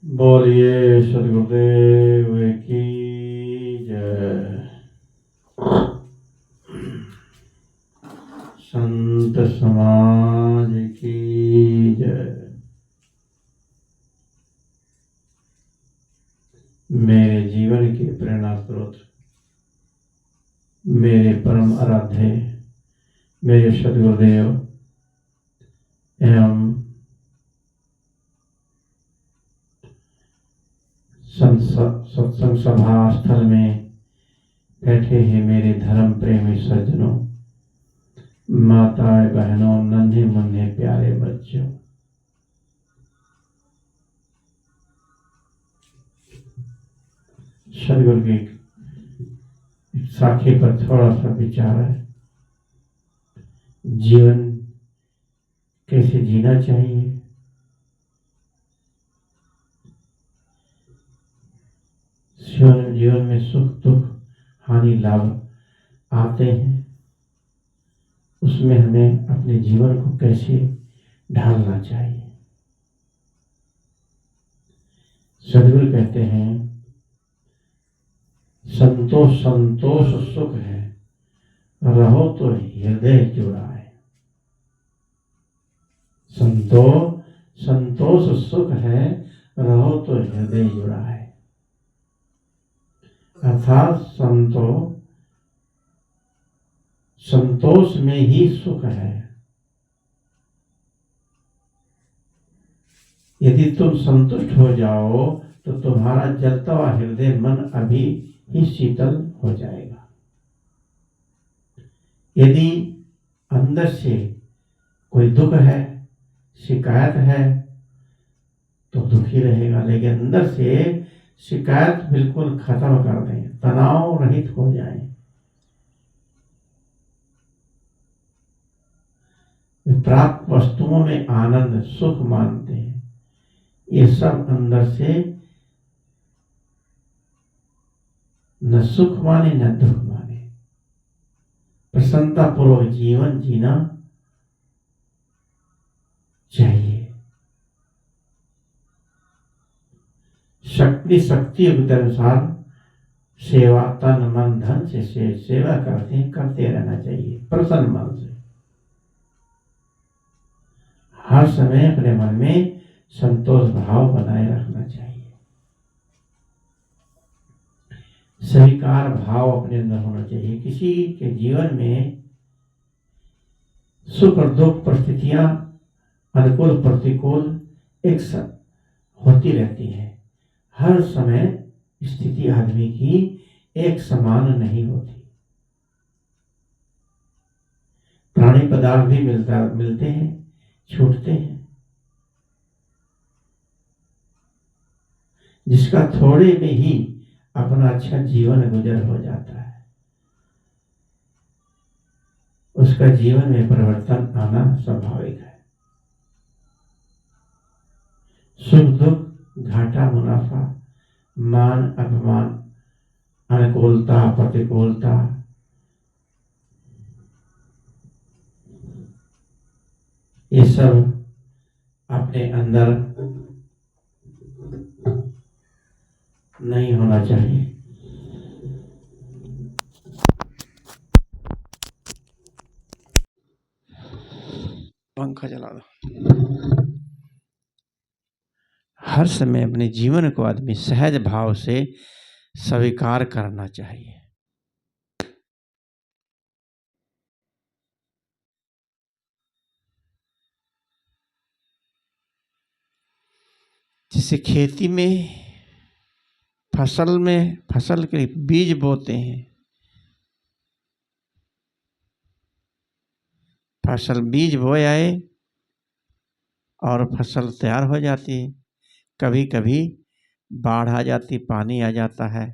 बोलिए सदगुरुदेव की जय। संत समाज की जय। मेरे जीवन के प्रेरणा स्रोत मेरे परम आराध्य मेरे सदगुरुदेव एवं सत्संग सभा स्थल में बैठे हैं मेरे धर्म प्रेमी सज्जनों, माताएं बहनों, नन्हे मुन्ने प्यारे बच्चों, सदगुरु की साखी पर थोड़ा सा विचार है। जीवन कैसे जीना चाहिए, जीवन में सुख दुख हानि लाभ आते हैं, उसमें हमें अपने जीवन को कैसे ढालना चाहिए। सदगुरु कहते हैं संतोष संतोष सुख है, रहो तो हृदय जुड़ा है। संतोष सुख है, रहो तो हृदय जुड़ा है। अर्थात संतोष में ही सुख है। यदि तुम संतुष्ट हो जाओ तो तुम्हारा जलता हुआ हृदय मन अभी ही शीतल हो जाएगा। यदि अंदर से कोई दुख है, शिकायत है, तो दुखी रहेगा। लेकिन अंदर से शिकायत बिल्कुल खत्म कर दें, तनाव रहित हो जाए, प्राप्त वस्तुओं में आनंद सुख मानते हैं, ये सब अंदर से न सुख माने न दुख माने, प्रसन्नता पूर्वक जीवन जीना चाहिए। शक्ति युक्त अनुसार सेवा तन मन धन से सेवा करते रहना चाहिए। प्रसन्न मन से हर समय अपने मन में संतोष भाव बनाए रखना चाहिए। स्वीकार भाव अपने अंदर होना चाहिए। किसी के जीवन में सुख और दुख परिस्थितियां अनुकूल प्रतिकूल एक साथ होती रहती है। हर समय स्थिति आदमी की एक समान नहीं होती। प्राणी पदार्थ भी मिलते हैं, छूटते हैं। जिसका थोड़े में ही अपना अच्छा जीवन गुजर हो जाता है, उसका जीवन में परिवर्तन आना स्वाभाविक है। सुख दुख घाटा मुनाफा मान अपमान अनुकूलता प्रतिकूलता ये सब अपने अंदर नहीं होना चाहिए। पंखा चला दो। हर समय अपने जीवन को आदमी सहज भाव से स्वीकार करना चाहिए। जैसे खेती में फसल के बीज बोते हैं, फसल बीज बोए आए और फसल तैयार हो जाती है। कभी कभी बाढ़ आ जाती, पानी आ जाता है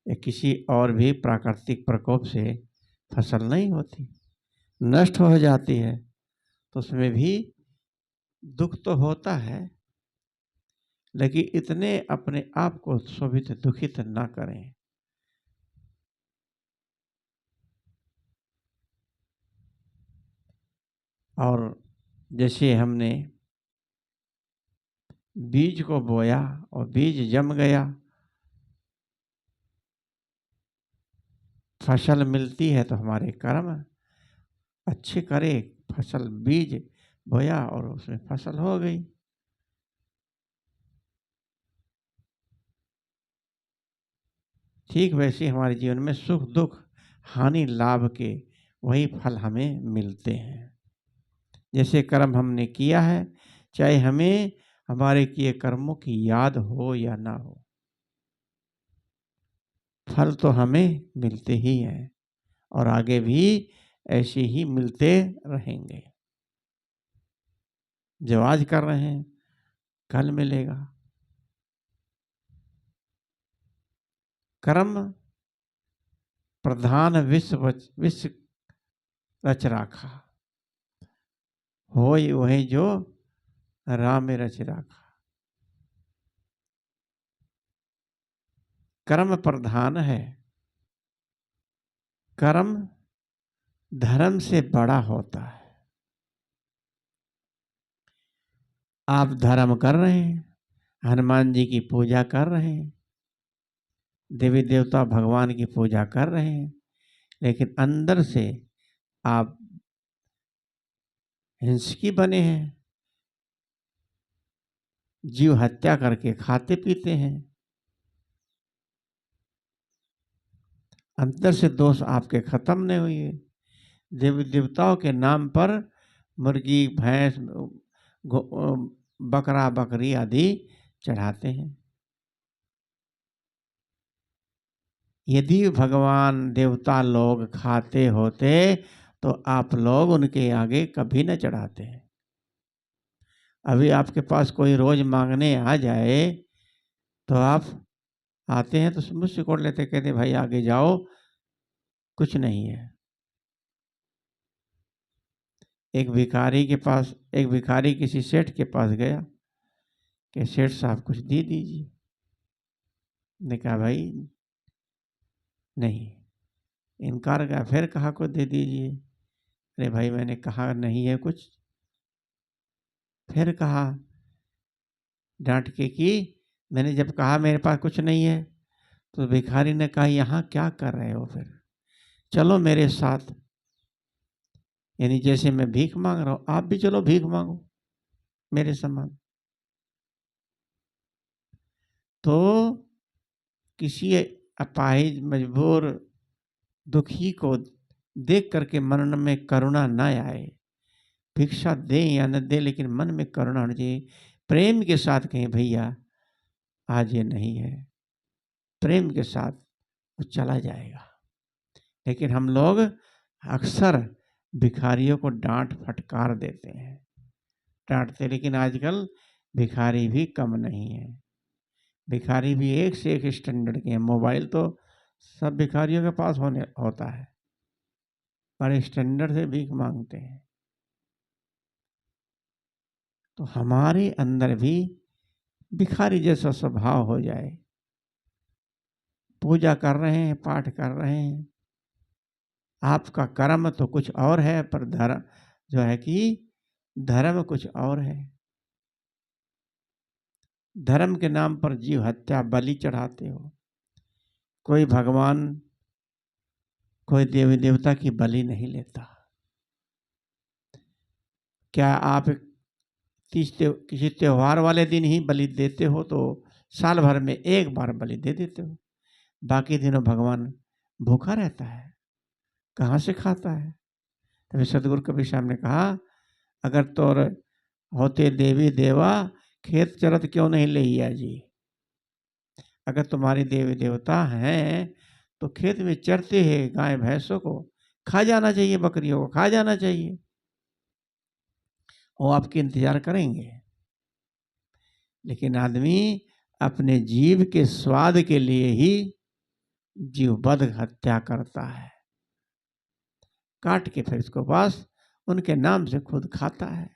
या किसी और भी प्राकृतिक प्रकोप से फसल नहीं होती, नष्ट हो जाती है, तो उसमें भी दुख तो होता है, लेकिन इतने अपने आप को शोभित दुखित ना करें। और जैसे हमने बीज को बोया और बीज जम गया, फसल मिलती है तो हमारे कर्म अच्छे करे, फसल बीज बोया और उसमें फसल हो गई। ठीक वैसे हमारे जीवन में सुख दुख हानि लाभ के वही फल हमें मिलते हैं। जैसे कर्म हमने किया है, चाहे हमें हमारे किए कर्मों की याद हो या ना हो, फल तो हमें मिलते ही हैं और आगे भी ऐसे ही मिलते रहेंगे। जो आज कर रहे हैं कल मिलेगा। कर्म प्रधान विश्व रच राखा, होय वही जो राम रच राखा। कर्म प्रधान है, कर्म धर्म से बड़ा होता है। आप धर्म कर रहे हैं, हनुमान जी की पूजा कर रहे हैं, देवी देवता भगवान की पूजा कर रहे हैं, लेकिन अंदर से आप हिंसकी बने हैं, जीव हत्या करके खाते पीते हैं। अंदर से दोष आपके खत्म नहीं हुए। देवी देवताओं के नाम पर मुर्गी भैंस बकरा बकरी आदि चढ़ाते हैं। यदि भगवान देवता लोग खाते होते तो आप लोग उनके आगे कभी न चढ़ाते हैं। अभी आपके पास कोई रोज मांगने आ जाए तो आप आते हैं तो मुझ से कोट लेते, कहते भाई आगे जाओ, कुछ नहीं है। एक भिखारी किसी सेठ के पास गया कि सेठ साहब कुछ दे दीजिए। ने कहा भाई नहीं, इनकार का फिर कहा को दे दीजिए। अरे भाई मैंने कहा नहीं है कुछ। फिर कहा डांट के कि मैंने जब कहा मेरे पास कुछ नहीं है, तो भिखारी ने कहा यहाँ क्या कर रहे हो, फिर चलो मेरे साथ। यानी जैसे मैं भीख मांग रहा हूं आप भी चलो भीख मांगो मेरे समान। तो किसी अपाहिज मजबूर दुखी को देख करके मन में करुणा न आए, भिक्षा दे या न दे लेकिन मन में करुणा होनी चाहिए। प्रेम के साथ कहें भैया आज ये नहीं है, प्रेम के साथ वो चला जाएगा। लेकिन हम लोग अक्सर भिखारियों को डांट फटकार देते हैं, डांटते, लेकिन आजकल भिखारी भी कम नहीं है। भिखारी भी एक से एक स्टैंडर्ड के हैं। मोबाइल तो सब भिखारियों के पास होता है, बड़े स्टैंडर्ड से भीख मांगते हैं। तो हमारे अंदर भी भिखारी जैसा स्वभाव हो जाए। पूजा कर रहे हैं, पाठ कर रहे हैं, आपका कर्म तो कुछ और है, पर धर्म जो है कि धर्म कुछ और है। धर्म के नाम पर जीव हत्या बलि चढ़ाते हो। कोई भगवान कोई देवी देवता की बलि नहीं लेता। क्या आप किसी त्योहार वाले दिन ही बलि देते हो तो साल भर में एक बार बलि दे देते हो, बाकी दिनों भगवान भूखा रहता है, कहाँ से खाता है? तभी सदगुरु कबीर साहब ने कहा अगर तोर होते देवी देवा खेत चरत क्यों नहीं ले जी। अगर तुम्हारी देवी देवता हैं तो खेत में चरते हैं, गाय भैंसों को खा जाना चाहिए, बकरियों को खा जाना चाहिए, वो आपके इंतजार करेंगे। लेकिन आदमी अपने जीव के स्वाद के लिए ही जीवबध हत्या करता है, काट के फिर इसको बस उनके नाम से खुद खाता है।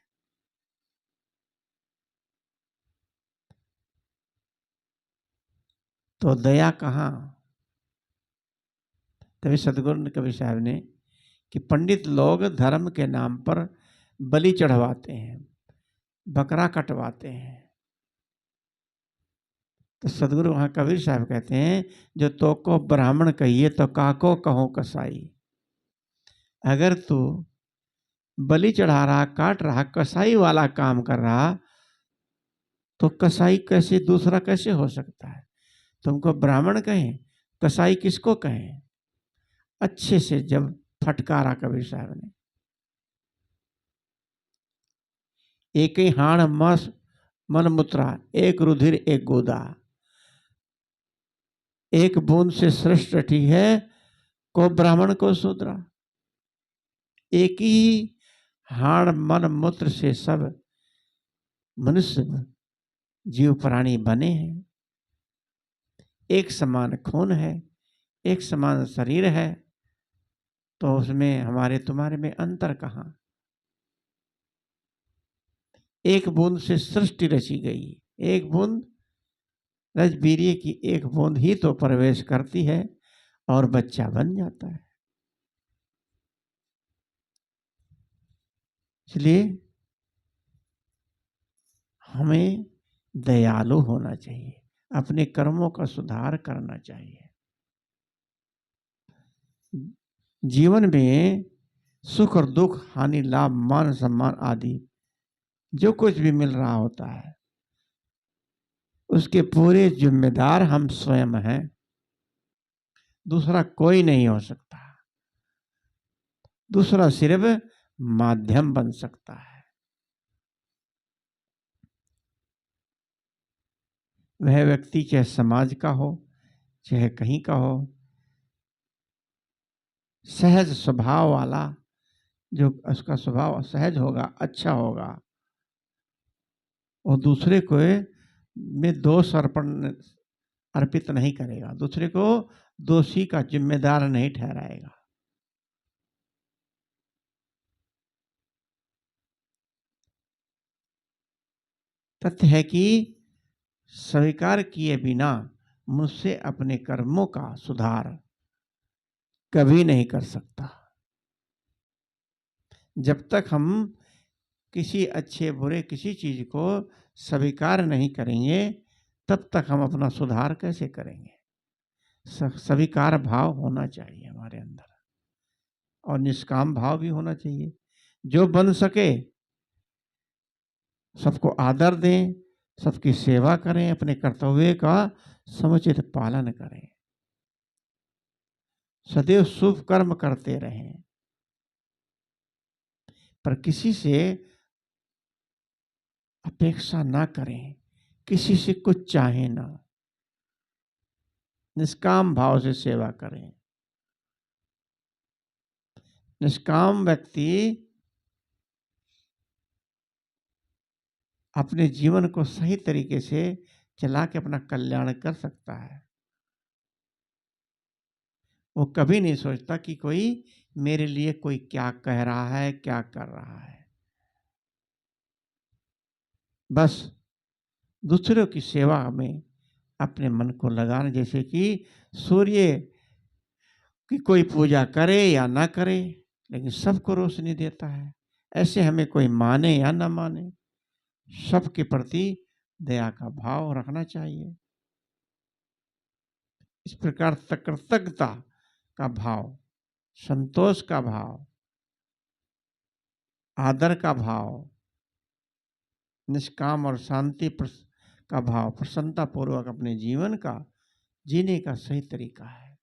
तो दया कहाँ? तभी सदगुरु कबीर साहब ने कि पंडित लोग धर्म के नाम पर बलि चढ़वाते हैं, बकरा कटवाते हैं, तो सदगुरु वहाँ कबीर साहब कहते हैं, जो तो को ब्राह्मण कहिए तो काको कहो कसाई। अगर तू बलि चढ़ा रहा, काट रहा, कसाई वाला काम कर रहा, तो कसाई कैसे दूसरा कैसे हो सकता है? तुमको ब्राह्मण कहें, कसाई किसको कहें? अच्छे से जब फटकारा कबीर साहब ने। एक ही हाण मस मन मुत्रा, एक रुधिर एक गोदा, एक बूंद से सृष्ट रटी है, को ब्राह्मण को शूद्रा। एक ही हाण मन मूत्र से सब मनुष्य जीव प्राणी बने हैं। एक समान खून है, एक समान शरीर है, तो उसमें हमारे तुम्हारे में अंतर कहाँ? एक बूंद से सृष्टि रची गई, एक बूंद रजबीरिय की एक बूंद ही तो प्रवेश करती है और बच्चा बन जाता है। इसलिए हमें दयालु होना चाहिए, अपने कर्मों का सुधार करना चाहिए। जीवन में सुख और दुख, हानि, लाभ, मान सम्मान आदि जो कुछ भी मिल रहा होता है, उसके पूरे जिम्मेदार हम स्वयं हैं, दूसरा कोई नहीं हो सकता। दूसरा सिर्फ माध्यम बन सकता है। वह व्यक्ति चाहे समाज का हो, चाहे कहीं का हो, सहज स्वभाव वाला, जो उसका स्वभाव सहज होगा, अच्छा होगा, और दूसरे को में दोष अर्पित नहीं करेगा, दूसरे को दोषी का जिम्मेदार नहीं ठहराएगा। तथ्य है कि स्वीकार किए बिना मुझसे अपने कर्मों का सुधार कभी नहीं कर सकता। जब तक हम किसी अच्छे बुरे किसी चीज को स्वीकार नहीं करेंगे, तब तक हम अपना सुधार कैसे करेंगे? स्वीकार भाव होना चाहिए हमारे अंदर, और निष्काम भाव भी होना चाहिए। जो बन सके सबको आदर दें, सबकी सेवा करें, अपने कर्तव्य का समुचित पालन करें, सदैव शुभ कर्म करते रहें, पर किसी से अपेक्षा ना करें, किसी से कुछ चाहे ना, निष्काम भाव से सेवा करें। निष्काम व्यक्ति अपने जीवन को सही तरीके से चला के अपना कल्याण कर सकता है। वो कभी नहीं सोचता कि कोई मेरे लिए कोई क्या कह रहा है, क्या कर रहा है। बस दूसरों की सेवा में अपने मन को लगाना, जैसे कि सूर्य की कोई पूजा करे या ना करे, लेकिन सबको रोशनी देता है। ऐसे हमें कोई माने या ना माने, सबके प्रति दया का भाव रखना चाहिए। इस प्रकार कृतज्ञता का भाव, संतोष का भाव, आदर का भाव, निष्काम और शांति का भाव, प्रसन्नता पूर्वक अपने जीवन का जीने का सही तरीका है।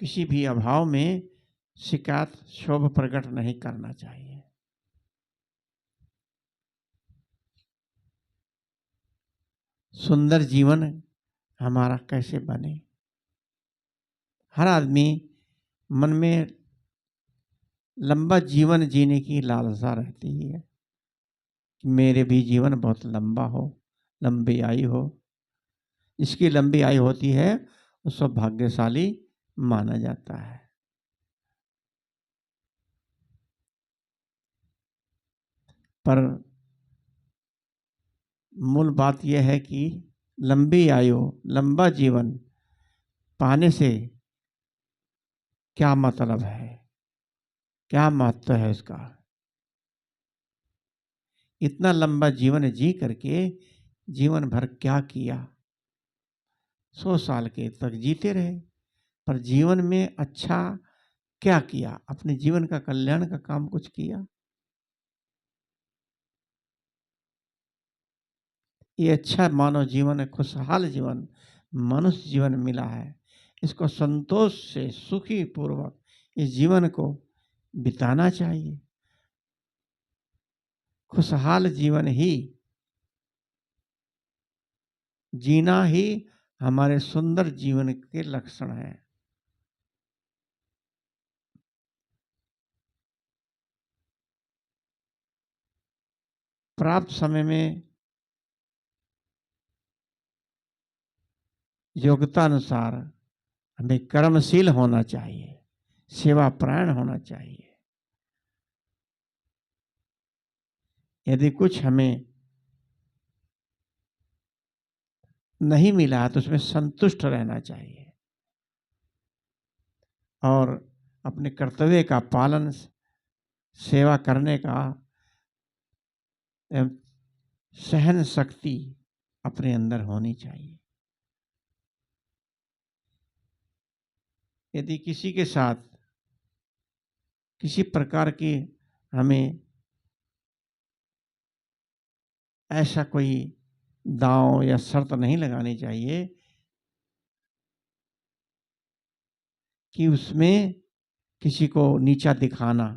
किसी भी अभाव में शिकायत, क्षोभ प्रकट नहीं करना चाहिए। सुंदर जीवन हमारा कैसे बने? हर आदमी मन में लंबा जीवन जीने की लालसा रहती है कि मेरे भी जीवन बहुत लंबा हो, लंबी आयु हो। जिसकी लंबी आयु होती है उसको भाग्यशाली माना जाता है। पर मूल बात यह है कि लंबी आयु, लंबा जीवन पाने से क्या मतलब है, क्या महत्व है इसका? इतना लंबा जीवन जी करके जीवन भर क्या किया? 100 साल के तक जीते रहे, पर जीवन में अच्छा क्या किया? अपने जीवन का कल्याण का काम कुछ किया? ये अच्छा मानव जीवन है, खुशहाल जीवन, मनुष्य जीवन मिला है। इसको संतोष से सुखी पूर्वक इस जीवन को बिताना चाहिए। खुशहाल जीवन ही जीना ही हमारे सुंदर जीवन के लक्षण हैं। प्राप्त समय में योग्यता अनुसार हमें कर्मशील होना चाहिए, सेवापरायण होना चाहिए। यदि कुछ हमें नहीं मिला तो उसमें संतुष्ट रहना चाहिए और अपने कर्तव्य का पालन, सेवा करने का एवं सहन शक्ति अपने अंदर होनी चाहिए। यदि किसी के साथ किसी प्रकार की हमें ऐसा कोई दांव या शर्त नहीं लगानी चाहिए कि उसमें किसी को नीचा दिखाना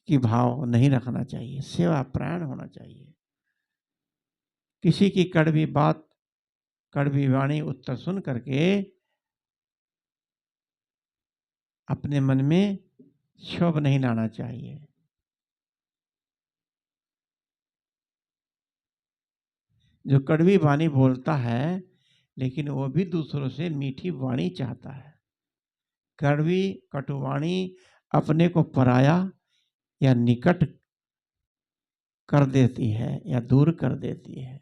की भाव नहीं रखना चाहिए, सेवा प्राण होना चाहिए। किसी की कड़वी बात, कड़वी वाणी उत्तर सुन करके अपने मन में क्षोभ नहीं लाना चाहिए। जो कड़वी वाणी बोलता है लेकिन वो भी दूसरों से मीठी वाणी चाहता है। कड़वी कटुवाणी अपने को पराया या निकट कर देती है या दूर कर देती है।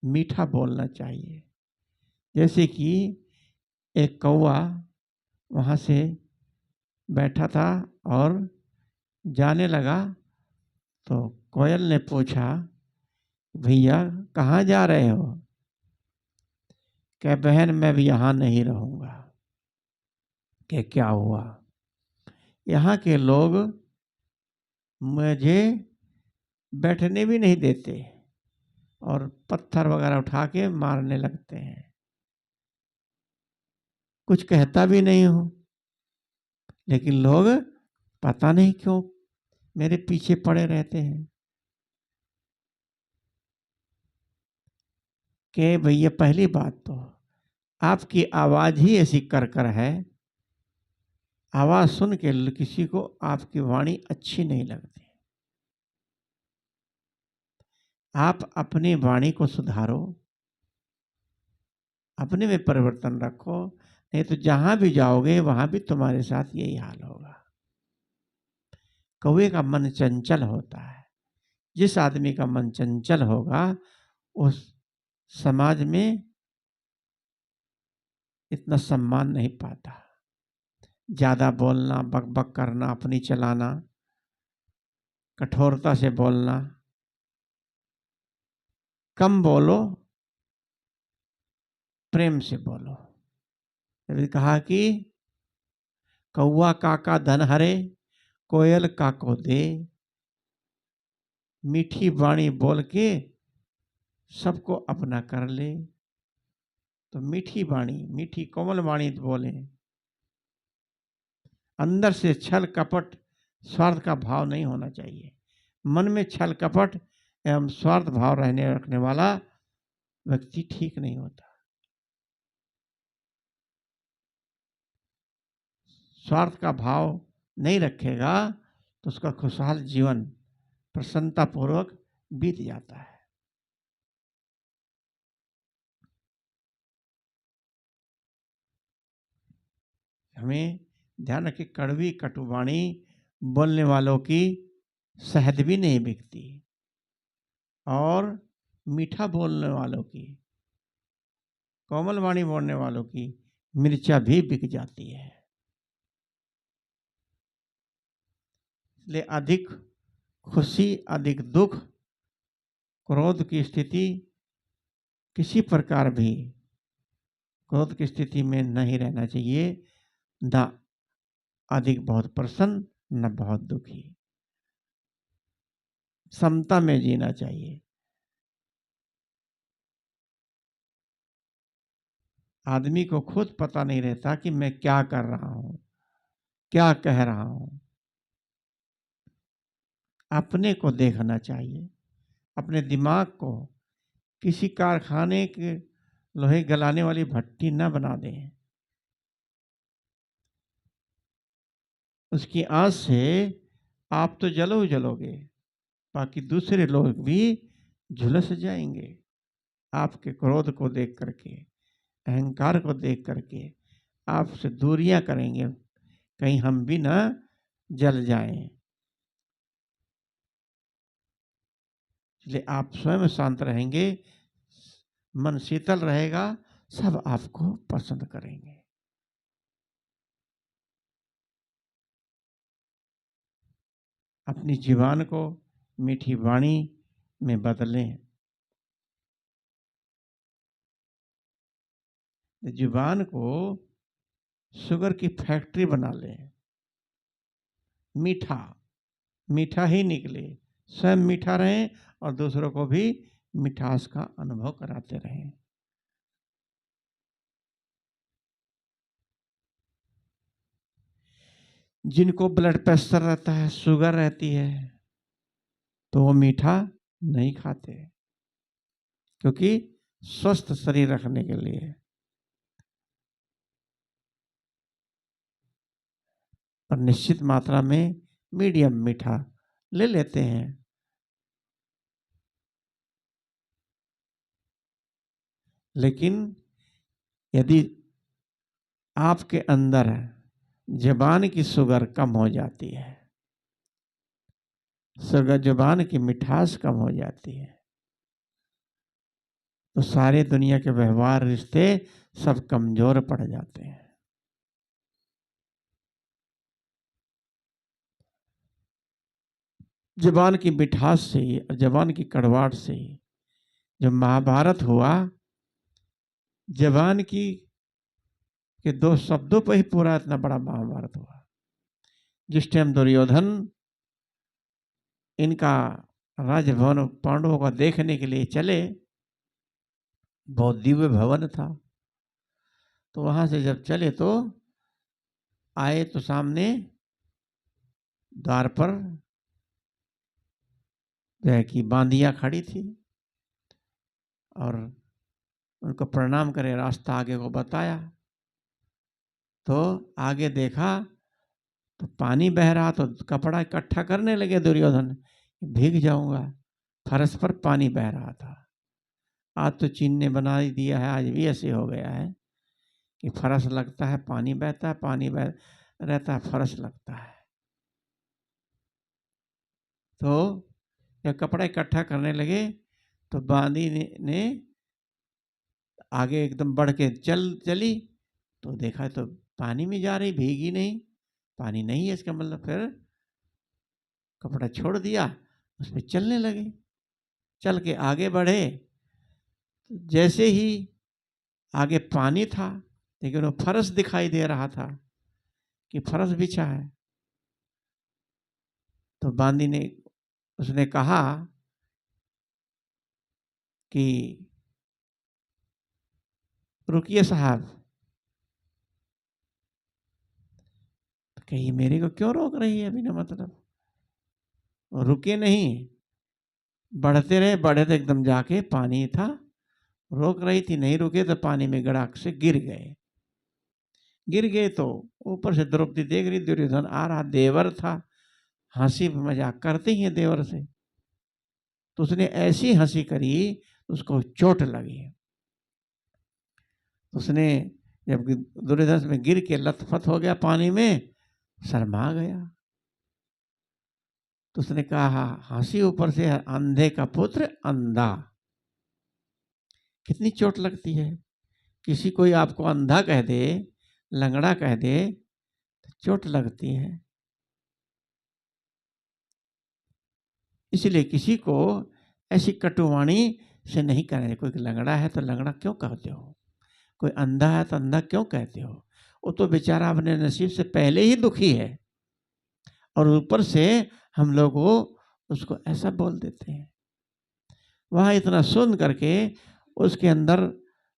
मीठा बोलना चाहिए। जैसे कि एक कौवा वहाँ से बैठा था और जाने लगा तो कोयल ने पूछा, भैया कहाँ जा रहे हो? कह बहन मैं भी यहाँ नहीं रहूँगा। कह क्या हुआ? यहाँ के लोग मुझे बैठने भी नहीं देते और पत्थर वगैरह उठा के मारने लगते हैं। कुछ कहता भी नहीं हूँ लेकिन लोग पता नहीं क्यों मेरे पीछे पड़े रहते हैं। कि भैया पहली बात तो आपकी आवाज ही ऐसी कर है, आवाज सुन के किसी को आपकी वाणी अच्छी नहीं लगती। आप अपनी वाणी को सुधारो, अपने में परिवर्तन रखो, नहीं तो जहां भी जाओगे वहां भी तुम्हारे साथ यही हाल होगा। कौवे का मन चंचल होता है। जिस आदमी का मन चंचल होगा उस समाज में इतना सम्मान नहीं पाता। ज्यादा बोलना, बकबक करना, अपनी चलाना, कठोरता से बोलना, कम बोलो, प्रेम से बोलो। तभी कहा कि कौवा काका धन हरे, कोयल काको दे। मीठी वाणी बोल के सबको अपना कर ले। तो मीठी वाणी, मीठी कोमल वाणी बोले। अंदर से छल कपट स्वार्थ का भाव नहीं होना चाहिए। मन में छल कपट एवं स्वार्थ भाव रहने रखने वाला व्यक्ति ठीक नहीं होता। स्वार्थ का भाव नहीं रखेगा तो उसका खुशहाल जीवन प्रसन्नता पूर्वक बीत जाता है। हमें ध्यान रखें, कड़वी कटुवाणी बोलने वालों की शहद भी नहीं बिकती और मीठा बोलने वालों की, कोमल वाणी बोलने वालों की मिर्चा भी बिक जाती है। इसलिए अधिक खुशी, अधिक दुख, क्रोध की स्थिति, किसी प्रकार भी क्रोध की स्थिति में नहीं रहना चाहिए। न अधिक बहुत प्रसन्न, न बहुत दुखी, समता में जीना चाहिए। आदमी को खुद पता नहीं रहता कि मैं क्या कर रहा हूं, क्या कह रहा हूं। अपने को देखना चाहिए, अपने दिमाग को किसी कारखाने के लोहे गलाने वाली भट्टी न बना दें। उसकी आंच से आप तो जलोगे, बाकी दूसरे लोग भी झुलस जाएंगे। आपके क्रोध को देख करके, अहंकार को देख करके आपसे दूरियां करेंगे, कहीं हम भी ना जल जाएं। इसलिए आप स्वयं शांत रहेंगे, मन शीतल रहेगा, सब आपको पसंद करेंगे। अपनी जीवान को मीठी वाणी में बदलें। जुबान को शुगर की फैक्ट्री बना लें। मीठा मीठा ही निकले, स्वयं मीठा रहें और दूसरों को भी मिठास का अनुभव कराते रहें। जिनको ब्लड प्रेशर रहता है, शुगर रहती है, तो वो मीठा नहीं खाते, क्योंकि स्वस्थ शरीर रखने के लिए। और निश्चित मात्रा में मीडियम मीठा ले लेते हैं। लेकिन यदि आपके अंदर ज़बान की शुगर कम हो जाती है, ज़बान की मिठास कम हो जाती है, तो सारे दुनिया के व्यवहार, रिश्ते सब कमजोर पड़ जाते हैं। ज़बान की मिठास से ही और ज़बान की कड़वाहट से ही जो महाभारत हुआ, ज़बान की के दो शब्दों पर ही पूरा इतना बड़ा महाभारत हुआ। जिस टाइम दुर्योधन इनका राजभवन पांडवों का देखने के लिए चले, बहुत दिव्य भवन था, तो वहां से जब चले तो आए तो सामने द्वार पर जो है कि बांदिया खड़ी थी और उनको प्रणाम करे, रास्ता आगे को बताया। तो आगे देखा तो पानी बह रहा, तो कपड़ा इकट्ठा करने लगे दुर्योधन, भीग जाऊंगा। फर्श पर पानी बह रहा था। आज तो चीन ने बना ही दिया है, आज भी ऐसे हो गया है कि फर्श लगता है, पानी बहता है, पानी बह रहता है, फर्श लगता है। तो जब कपड़ा इकट्ठा करने लगे तो बांदी ने आगे एकदम बढ़ के चली, तो देखा तो पानी में जा रही, भीगी नहीं, पानी नहीं है, इसका मतलब फिर कपड़ा छोड़ दिया, उस पर चलने लगे। चल के आगे बढ़े, तो जैसे ही आगे पानी था, लेकिन वो फर्श दिखाई दे रहा था कि फर्श बिछा है। तो बांदी ने उसने कहा कि रुकिए साहब। तो कही मेरे को क्यों रोक रही है बिना मतलब? रुके नहीं, बढ़ते रहे, बढ़े तो एकदम जाके पानी था, रोक रही थी, नहीं रुके तो पानी में गड़ाक से गिर गए। गिर गए तो ऊपर से द्रौपदी देख रही, दुर्योधन आ रहा, देवर था, हंसी मजाक करते ही है देवर से, तो उसने ऐसी हंसी करी उसको चोट लगी। उसने जब दुर्योधन में गिर के लथपथ हो गया पानी में, शर्मा गया। तो उसने कहा, हंसी ऊपर से, अंधे का पुत्र अंधा। कितनी चोट लगती है, किसी कोई आपको अंधा कह दे, लंगड़ा कह दे, तो चोट लगती है। इसलिए किसी को ऐसी कटुवाणी से नहीं कहना। कोई लंगड़ा है तो लंगड़ा क्यों कहते हो, कोई अंधा है तो अंधा क्यों कहते हो, वो तो बेचारा अपने नसीब से पहले ही दुखी है और ऊपर से हम लोग वो उसको ऐसा बोल देते हैं। वहाँ इतना सुन करके उसके अंदर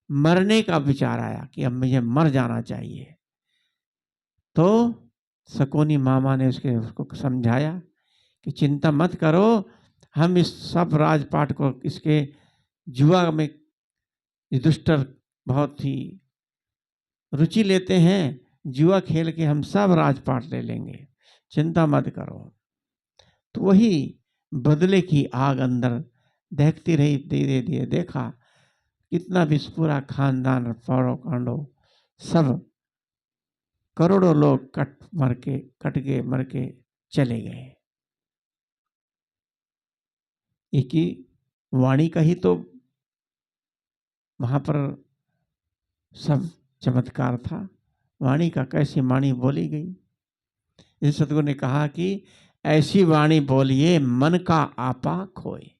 मरने का विचार आया कि अब मुझे मर जाना चाहिए। तो शकुनी मामा ने उसको समझाया कि चिंता मत करो, हम इस सब राजपाट को इसके जुआ में युधिष्ठिर बहुत ही रुचि लेते हैं, जुआ खेल के हम सब राजपाट ले लेंगे, चिंता मत करो। तो वही बदले की आग अंदर दहकती रही। धीरे धीरे देखा कितना भी पूरा खानदान पौरव पांडव सब करोड़ों लोग कट के मर के चले गए। एक ही वाणी का ही तो वहां पर सब चमत्कार था। वाणी का कैसी वाणी बोली गई। इस सतगुरु ने कहा कि ऐसी वाणी बोलिए मन का आपा खोए,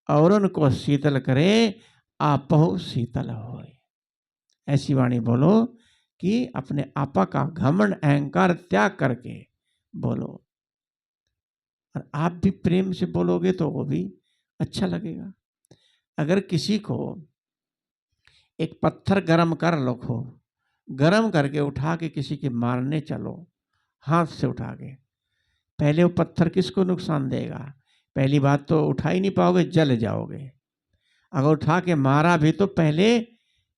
और उनको शीतल करे आपहु शीतल होए। ऐसी वाणी बोलो कि अपने आपा का घमंड अहंकार त्याग करके बोलो, और आप भी प्रेम से बोलोगे तो वो भी अच्छा लगेगा। अगर किसी को एक पत्थर गरम कर लो, गरम करके उठा के किसी के मारने चलो हाथ से उठा के, पहले वो पत्थर किसको नुकसान देगा? पहली बात तो उठा ही नहीं पाओगे, जल जाओगे। अगर उठा के मारा भी तो पहले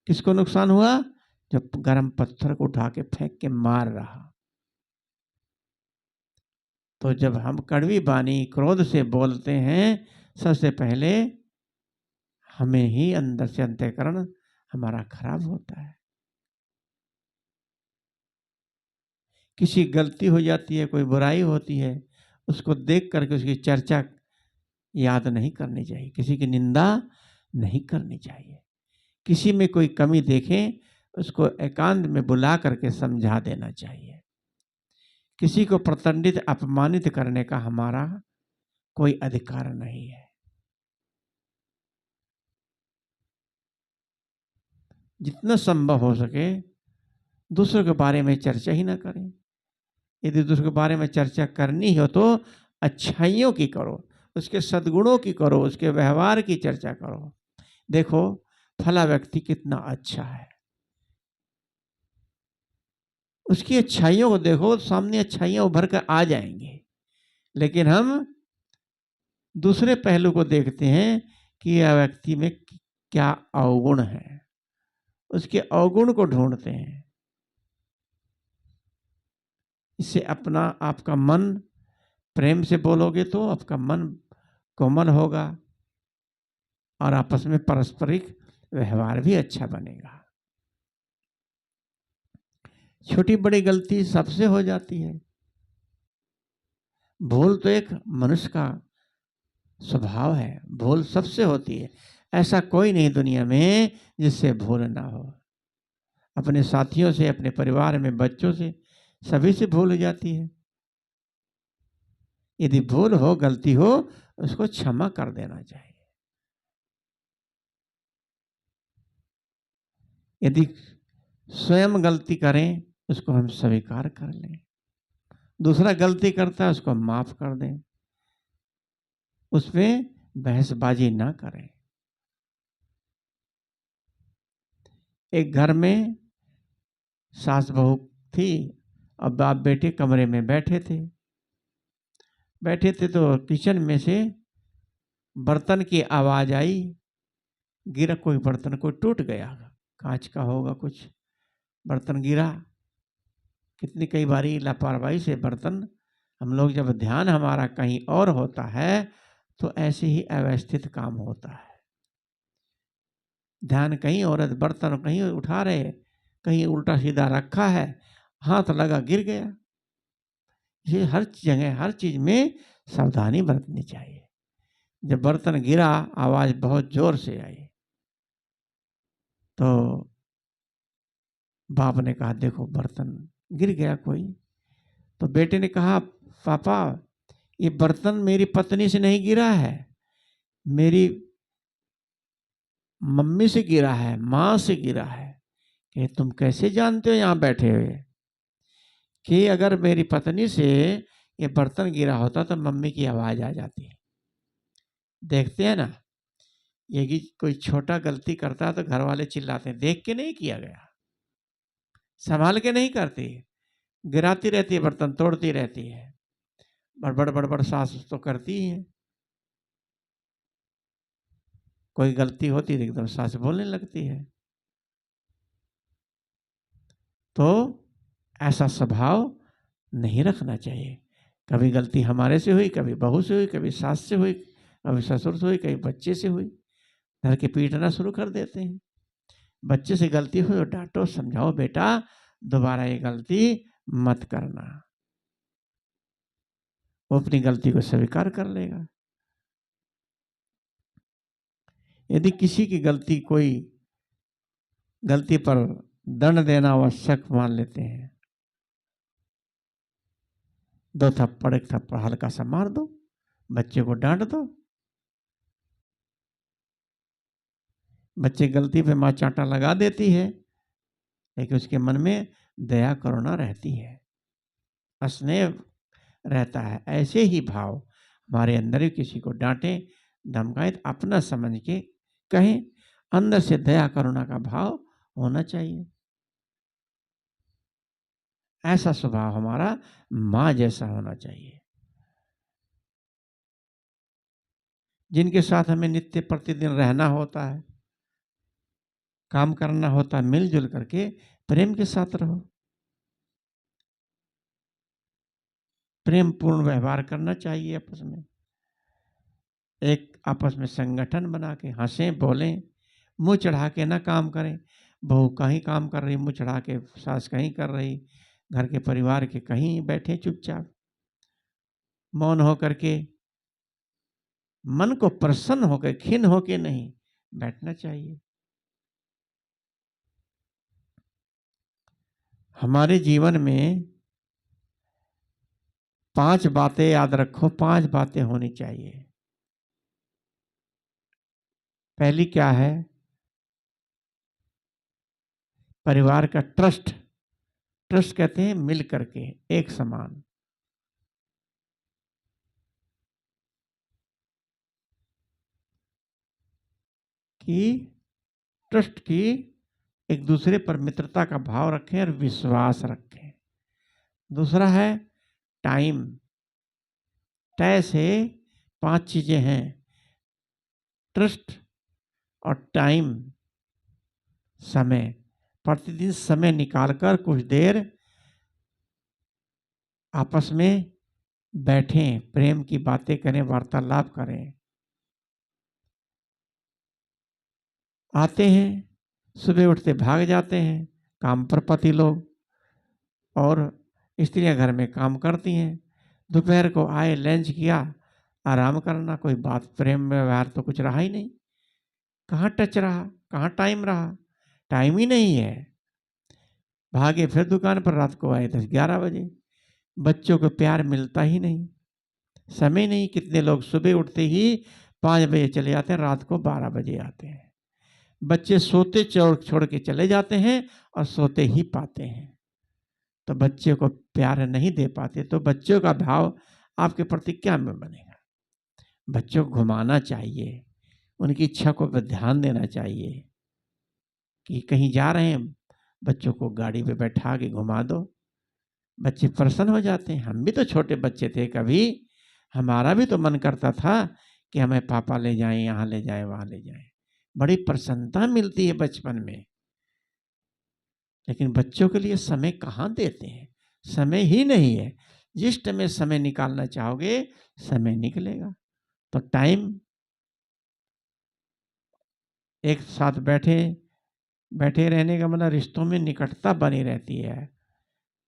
किसको नुकसान हुआ? जब गरम पत्थर को उठा के फेंक के मार रहा। तो जब हम कड़वी वाणी क्रोध से बोलते हैं, सबसे पहले हमें ही अंदर से अंतःकरण हमारा खराब होता है। किसी गलती हो जाती है, कोई बुराई होती है, उसको देख करके उसकी चर्चा याद नहीं करनी चाहिए, किसी की निंदा नहीं करनी चाहिए। किसी में कोई कमी देखें, उसको एकांत में बुला करके समझा देना चाहिए। किसी को प्रतंडित अपमानित करने का हमारा कोई अधिकार नहीं है। जितना संभव हो सके दूसरों के बारे में चर्चा ही ना करें। यदि दूसरों के बारे में चर्चा करनी हो तो अच्छाइयों की करो, उसके सद्गुणों की करो, उसके व्यवहार की चर्चा करो। देखो फला व्यक्ति कितना अच्छा है, उसकी अच्छाइयों को देखो, सामने अच्छाइयां उभर कर आ जाएंगी। लेकिन हम दूसरे पहलू को देखते हैं कि यह व्यक्ति में क्या अवगुण है, उसके अवगुण को ढूंढते हैं। इससे अपना आपका मन प्रेम से बोलोगे तो आपका मन कोमल होगा और आपस में पारस्परिक व्यवहार भी अच्छा बनेगा। छोटी बड़ी गलती सबसे हो जाती है। भूल तो एक मनुष्य का स्वभाव है, भूल सबसे होती है। ऐसा कोई नहीं दुनिया में जिससे भूल ना हो। अपने साथियों से, अपने परिवार में, बच्चों से, सभी से भूल हो जाती है। यदि भूल हो, गलती हो, उसको क्षमा कर देना चाहिए। यदि स्वयं गलती करें, उसको हम स्वीकार कर लें। दूसरा गलती करता है, उसको माफ कर दें, उसमें बहसबाजी ना करें। एक घर में सास बहू थी, और बाप बेटे कमरे में बैठे थे। तो किचन में से बर्तन की आवाज आई, गिरा कोई बर्तन, कोई टूट गया, कांच का होगा कुछ, बर्तन गिरा। कितनी कई बारी लापरवाही से बर्तन, हम लोग जब ध्यान हमारा कहीं और होता है तो ऐसे ही अव्यवस्थित काम होता है। ध्यान कहीं और, बर्तन कहीं उठा रहे, कहीं उल्टा सीधा रखा है, हाथ लगा गिर गया। ये हर जगह हर चीज में सावधानी बरतनी चाहिए। जब बर्तन गिरा, आवाज बहुत जोर से आई, तो बाप ने कहा देखो बर्तन गिर गया कोई। तो बेटे ने कहा पापा ये बर्तन मेरी पत्नी से नहीं गिरा है, मेरी मम्मी से गिरा है, माँ से गिरा है। कि तुम कैसे जानते हो यहाँ बैठे हुए कि अगर मेरी पत्नी से ये बर्तन गिरा होता तो मम्मी की आवाज आ जाती। देखते हैं ना, ये कि कोई छोटा गलती करता है तो घर वाले चिल्लाते हैं, देख के नहीं किया गया, संभाल के नहीं करती, गिराती रहती है, बर्तन तोड़ती रहती है। बड़बड़ बड़बड़ सास तो करती ही है, कोई गलती होती है एकदम सास बोलने लगती है। तो ऐसा स्वभाव नहीं रखना चाहिए। कभी गलती हमारे से हुई, कभी बहू से हुई, कभी सास से हुई, कभी ससुर से हुई, कभी बच्चे से हुई, धर के पीटना शुरू कर देते हैं। बच्चे से गलती हुई और डांटो, समझाओ, बेटा दोबारा ये गलती मत करना। वो अपनी गलती को स्वीकार कर लेगा। यदि किसी की गलती, कोई गलती पर दंड देना आवश्यक मान लेते हैं, 2 थप्पड़ 1 थप्पड़ हल्का सा मार दो, बच्चे को डांट दो। बच्चे गलती पे माँ चांटा लगा देती है, लेकिन उसके मन में दया करुणा रहती है, स्नेह रहता है। ऐसे ही भाव हमारे अंदर भी किसी को डांटे धमकाए तो अपना समझ के कहें, अंदर से दया करुणा का भाव होना चाहिए। ऐसा स्वभाव हमारा माँ जैसा होना चाहिए। जिनके साथ हमें नित्य प्रतिदिन रहना होता है, काम करना होता है, मिलजुल करके प्रेम के साथ रहो, प्रेम पूर्ण व्यवहार करना चाहिए आपस में। एक आपस में संगठन बना के हंसें बोलें, मुंह चढ़ा के ना काम करें। बहू कहीं काम कर रही, मुंह चढ़ा के, सास कहीं कर रही, घर के परिवार के कहीं बैठे चुपचाप, मौन होकर के, मन को प्रसन्न होकर, खिन्न होकर नहीं बैठना चाहिए। हमारे जीवन में 5 बातें याद रखो, 5 बातें होनी चाहिए। पहली क्या है? परिवार का ट्रस्ट। ट्रस्ट कहते हैं मिल करके, एक समान। कि ट्रस्ट की, एक दूसरे पर मित्रता का भाव रखें और विश्वास रखें। दूसरा है टाइम। तय से 5 चीजें हैं, ट्रस्ट और टाइम, समय। प्रतिदिन समय निकालकर कुछ देर आपस में बैठें, प्रेम की बातें करें, वार्तालाप करें। आते हैं, सुबह उठते भाग जाते हैं काम पर पति लोग, और स्त्रियां घर में काम करती हैं। दोपहर को आए, लंच किया, आराम करना, कोई बात प्रेम में व्यवहार तो कुछ रहा ही नहीं। कहाँ टच रहा, कहाँ टाइम रहा? टाइम ही नहीं है। भागे फिर दुकान पर, रात को आए 10-11 बजे। बच्चों को प्यार मिलता ही नहीं, समय नहीं। कितने लोग सुबह उठते ही 5 बजे चले जाते हैं, रात को 12 बजे आते हैं। बच्चे सोते छोड़ के चले जाते हैं और सोते ही पाते हैं। तो बच्चे को प्यार नहीं दे पाते, तो बच्चों का भाव आपके प्रति क्या में बनेगा? बच्चों को घुमाना चाहिए, उनकी इच्छा को ध्यान देना चाहिए। कि कहीं जा रहे हैं, बच्चों को गाड़ी पे बैठा के घुमा दो, बच्चे प्रसन्न हो जाते हैं। हम भी तो छोटे बच्चे थे, कभी हमारा भी तो मन करता था कि हमें पापा ले जाएं, यहाँ ले जाएं, वहाँ ले जाएं। बड़ी प्रसन्नता मिलती है बचपन में। लेकिन बच्चों के लिए समय कहाँ देते हैं? समय ही नहीं है। जिस टाइम में समय निकालना चाहोगे, समय निकलेगा। तो टाइम, एक साथ बैठे बैठे रहने का मतलब रिश्तों में निकटता बनी रहती है,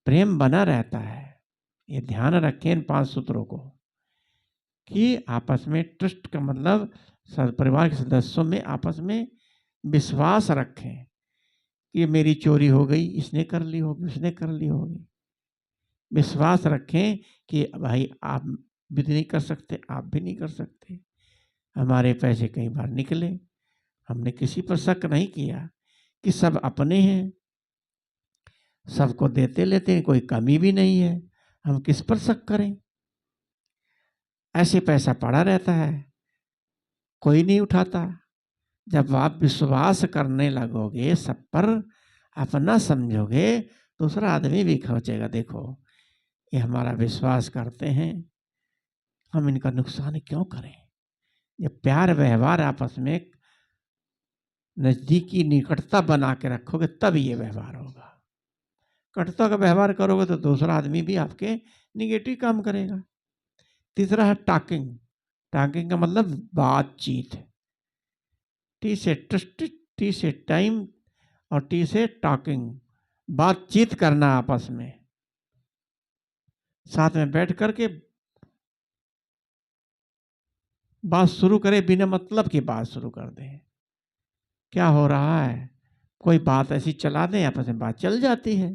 प्रेम बना रहता है। ये ध्यान रखें इन 5 सूत्रों को, कि आपस में ट्रस्ट का मतलब परिवार के सदस्यों में आपस में विश्वास रखें कि मेरी चोरी हो गई, इसने कर ली होगी, उसने कर ली होगी। विश्वास रखें कि भाई आप, भी नहीं कर सकते, आप भी नहीं कर सकते। हमारे पैसे कई बार निकले, हमने किसी पर शक नहीं किया कि सब अपने हैं, सबको देते लेते हैं, कोई कमी भी नहीं है, हम किस पर शक करें। ऐसे पैसा पड़ा रहता है, कोई नहीं उठाता। जब आप विश्वास करने लगोगे, सब पर अपना समझोगे, दूसरा आदमी भी खोचेगा, देखो ये हमारा विश्वास करते हैं, हम इनका नुकसान क्यों करें। ये प्यार व्यवहार आपस में नजदीकी निकटता बना के रखोगे तब ये व्यवहार होगा। कटुता का व्यवहार करोगे तो दूसरा आदमी भी आपके निगेटिव काम करेगा। तीसरा है टॉकिंग। टॉकिंग का मतलब बातचीत। टी से ट्रस्ट, टी से टाइम और टी से टॉकिंग, बातचीत करना आपस में, साथ में बैठ करके बात शुरू करें, बिना मतलब की बात शुरू कर दें। क्या हो रहा है, कोई बात ऐसी चला दें, आपस में बात चल जाती है,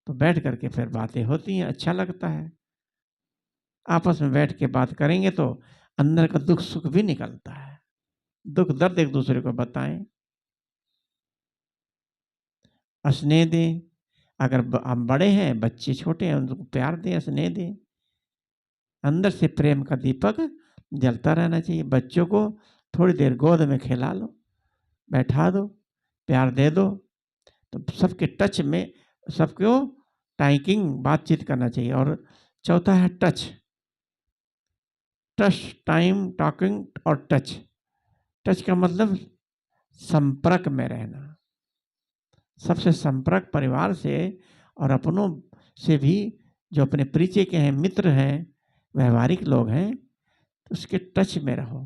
तो बैठ करके फिर बातें होती हैं, अच्छा लगता है। आपस में बैठ के बात करेंगे तो अंदर का दुख सुख भी निकलता है, दुख दर्द एक दूसरे को बताएं, स्नेह दें। अगर हम बड़े हैं, बच्चे छोटे हैं, उनको प्यार दें, स्नेह दें। अंदर से प्रेम का दीपक जलता रहना चाहिए। बच्चों को थोड़ी देर गोद में खिला लो, बैठा दो, प्यार दे दो, तो सबके टच में, सबको टाइकिंग बातचीत करना चाहिए। और चौथा है टच। टच, टाइम, टॉकिंग और टच। टच का मतलब संपर्क में रहना। सबसे संपर्क परिवार से और अपनों से भी, जो अपने परिचय के हैं, मित्र हैं, व्यवहारिक लोग हैं, तो उसके टच में रहो।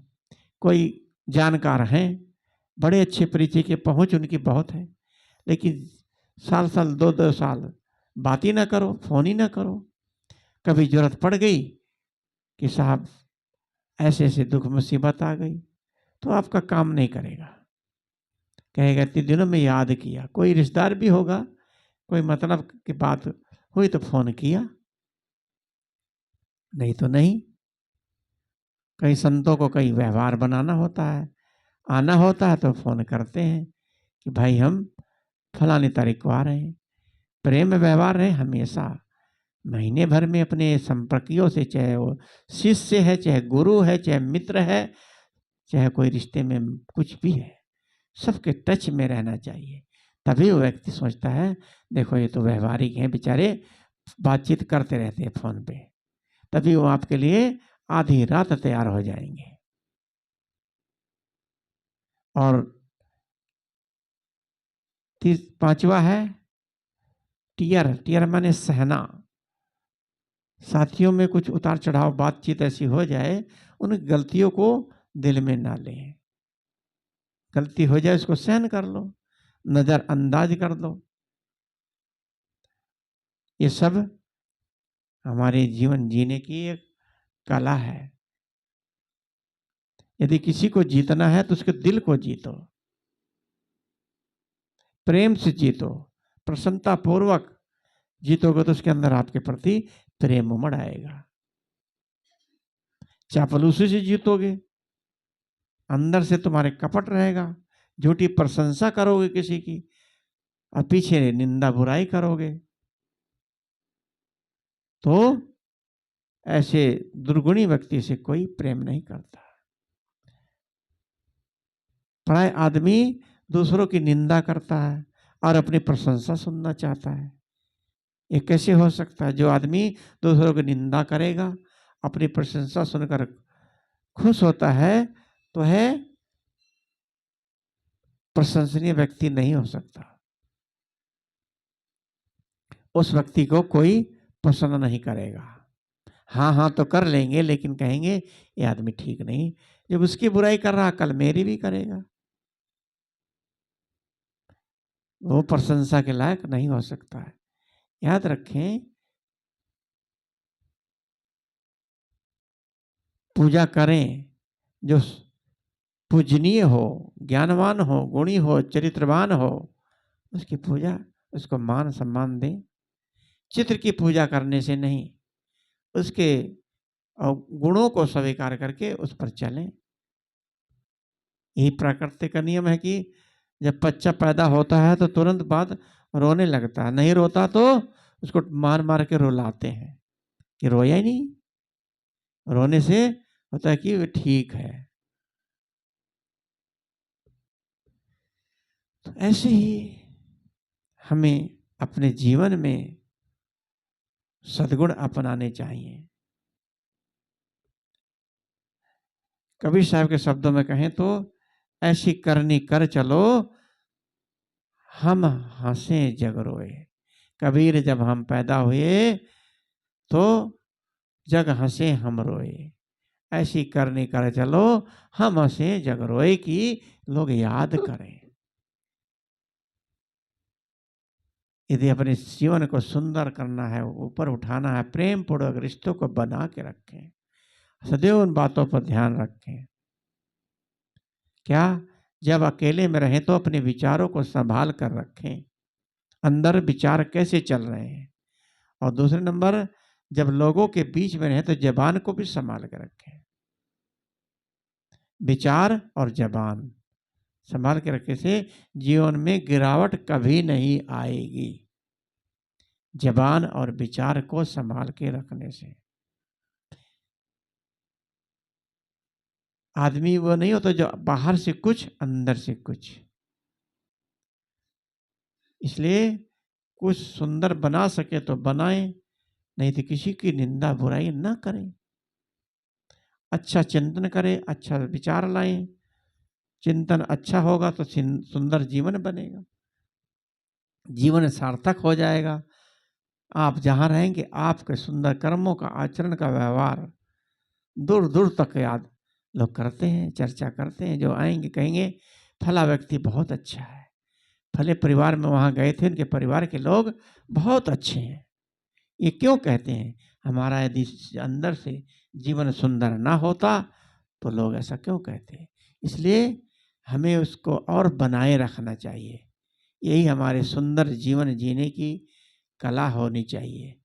कोई जानकार हैं, बड़े अच्छे परिचय के, पहुंच उनकी बहुत है, लेकिन साल साल 2-2 साल बात ही ना करो, फोन ही ना करो। कभी जरूरत पड़ गई कि साहब ऐसे ऐसे दुख मुसीबत आ गई, तो आपका काम नहीं करेगा, कहेगा इतने दिनों में याद किया। कोई रिश्तेदार भी होगा, कोई मतलब की बात हुई तो फोन किया, नहीं तो नहीं। कई संतों को कई व्यवहार बनाना होता है, आना होता है तो फोन करते हैं कि भाई हम फलानी तारीख को आ रहे हैं। प्रेम व्यवहार है हमेशा, महीने भर में अपने संपर्कियों से, चाहे वो शिष्य है, चाहे गुरु है, चाहे मित्र है, चाहे कोई रिश्ते में कुछ भी है, सबके टच में रहना चाहिए। तभी वो व्यक्ति सोचता है देखो ये तो व्यवहारिक हैं बेचारे, बातचीत करते रहते हैं फोन पे, तभी वो आपके लिए आधी रात तैयार हो जाएंगे। और पांचवा है टीयर। टीयर माने सहना। साथियों में कुछ उतार चढ़ाव, बातचीत ऐसी हो जाए, उन गलतियों को दिल में ना लें। गलती हो जाए उसको सहन कर लो, नजरअंदाज कर दो। ये सब हमारे जीवन जीने की एक कला है। यदि किसी को जीतना है तो उसके दिल को जीतो, प्रेम से जीतो, प्रसन्नता पूर्वक जीतोगे तो उसके अंदर आपके प्रति प्रेम उमड़ आएगा। चापलूसी से जीतोगे, अंदर से तुम्हारे कपट रहेगा, झूठी प्रशंसा करोगे किसी की और पीछे निंदा बुराई करोगे, तो ऐसे दुर्गुणी व्यक्ति से कोई प्रेम नहीं करता। पराय आदमी दूसरों की निंदा करता है और अपनी प्रशंसा सुनना चाहता है। ये कैसे हो सकता है? जो आदमी दूसरों की निंदा करेगा, अपनी प्रशंसा सुनकर खुश होता है, तो है प्रशंसनीय व्यक्ति नहीं हो सकता। उस व्यक्ति को कोई पसंद नहीं करेगा। हाँ हाँ तो कर लेंगे, लेकिन कहेंगे ये आदमी ठीक नहीं, जब उसकी बुराई कर रहा कल मेरी भी करेगा, वो प्रशंसा के लायक नहीं हो सकता है। याद रखें, पूजा करें जो पूजनीय हो, ज्ञानवान हो, गुणी हो, चरित्रवान हो, उसकी पूजा, उसको मान सम्मान दें। चित्र की पूजा करने से नहीं, उसके गुणों को स्वीकार करके उस पर चलें। यही प्रकृति का नियम है कि जब बच्चा पैदा होता है तो तुरंत बाद रोने लगता है, नहीं रोता तो उसको मार मार के रुलाते हैं कि रोया ही नहीं। रोने से होता है कि वो ठीक है। तो ऐसे ही हमें अपने जीवन में सद्गुण अपनाने चाहिए। कबीर साहब के शब्दों में कहें तो ऐसी करनी कर चलो हम हंसे जग रोए। कबीर जब हम पैदा हुए तो जग हंसे हम रोए, ऐसी करनी कर चलो हम हंसे जग रोए कि लोग याद करें। यदि अपने जीवन को सुंदर करना है, ऊपर उठाना है, प्रेम पूर्वक रिश्तों को बना के रखें, सदैव उन बातों पर ध्यान रखें। क्या जब अकेले में रहें तो अपने विचारों को संभाल कर रखें, अंदर विचार कैसे चल रहे हैं। और दूसरे नंबर, जब लोगों के बीच में रहें तो जबान को भी संभाल कर रखें। विचार और जबान संभाल के रखने से जीवन में गिरावट कभी नहीं आएगी। जबान और विचार को संभाल के रखने से आदमी वो नहीं होता जो बाहर से कुछ अंदर से कुछ। इसलिए कुछ सुंदर बना सके तो बनाएं, नहीं तो किसी की निंदा बुराई न करें। अच्छा चिंतन करें, अच्छा विचार लाएं। चिंतन अच्छा होगा तो सुंदर जीवन बनेगा, जीवन सार्थक हो जाएगा। आप जहां रहेंगे आपके सुंदर कर्मों का, आचरण का, व्यवहार दूर दूर तक याद लोग करते हैं, चर्चा करते हैं। जो आएंगे कहेंगे फला व्यक्ति बहुत अच्छा है, फले परिवार में वहां गए थे, उनके परिवार के लोग बहुत अच्छे हैं। ये क्यों कहते हैं? हमारा यदि अंदर से जीवन सुंदर ना होता तो लोग ऐसा क्यों कहते हैं? इसलिए हमें उसको और बनाए रखना चाहिए। यही हमारे सुंदर जीवन जीने की कला होनी चाहिए।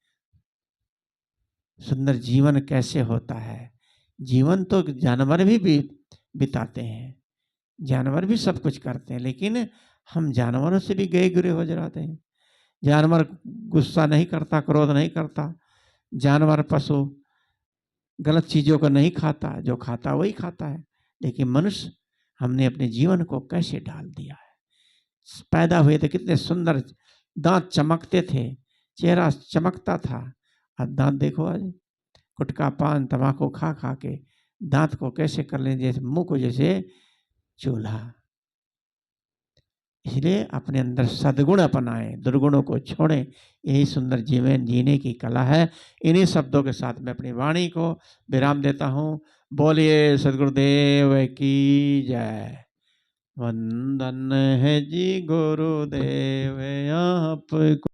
सुंदर जीवन कैसे होता है? जीवन तो जानवर भी बिताते हैं, जानवर भी सब कुछ करते हैं, लेकिन हम जानवरों से भी गए गुरे हो जाते हैं। जानवर गुस्सा नहीं करता, क्रोध नहीं करता। जानवर पशु गलत चीजों को नहीं खाता, जो खाता वही खाता है। लेकिन मनुष्य, हमने अपने जीवन को कैसे डाल दिया है। पैदा हुए थे कितने सुंदर, दांत चमकते थे, चेहरा चमकता था। अब दांत देखो आज, गुटखा पान तंबाकू खा खा के दांत को कैसे कर लें, जैसे मुंह को जैसे चूल्हा। इसलिए अपने अंदर सद्गुण अपनाएं, दुर्गुणों को छोड़ें। यही सुंदर जीवन जीने की कला है। इन्हीं शब्दों के साथ मैं अपनी वाणी को विराम देता हूँ। बोलिए सद्गुरुदेव की जय। वंदन है जी गुरुदेव आप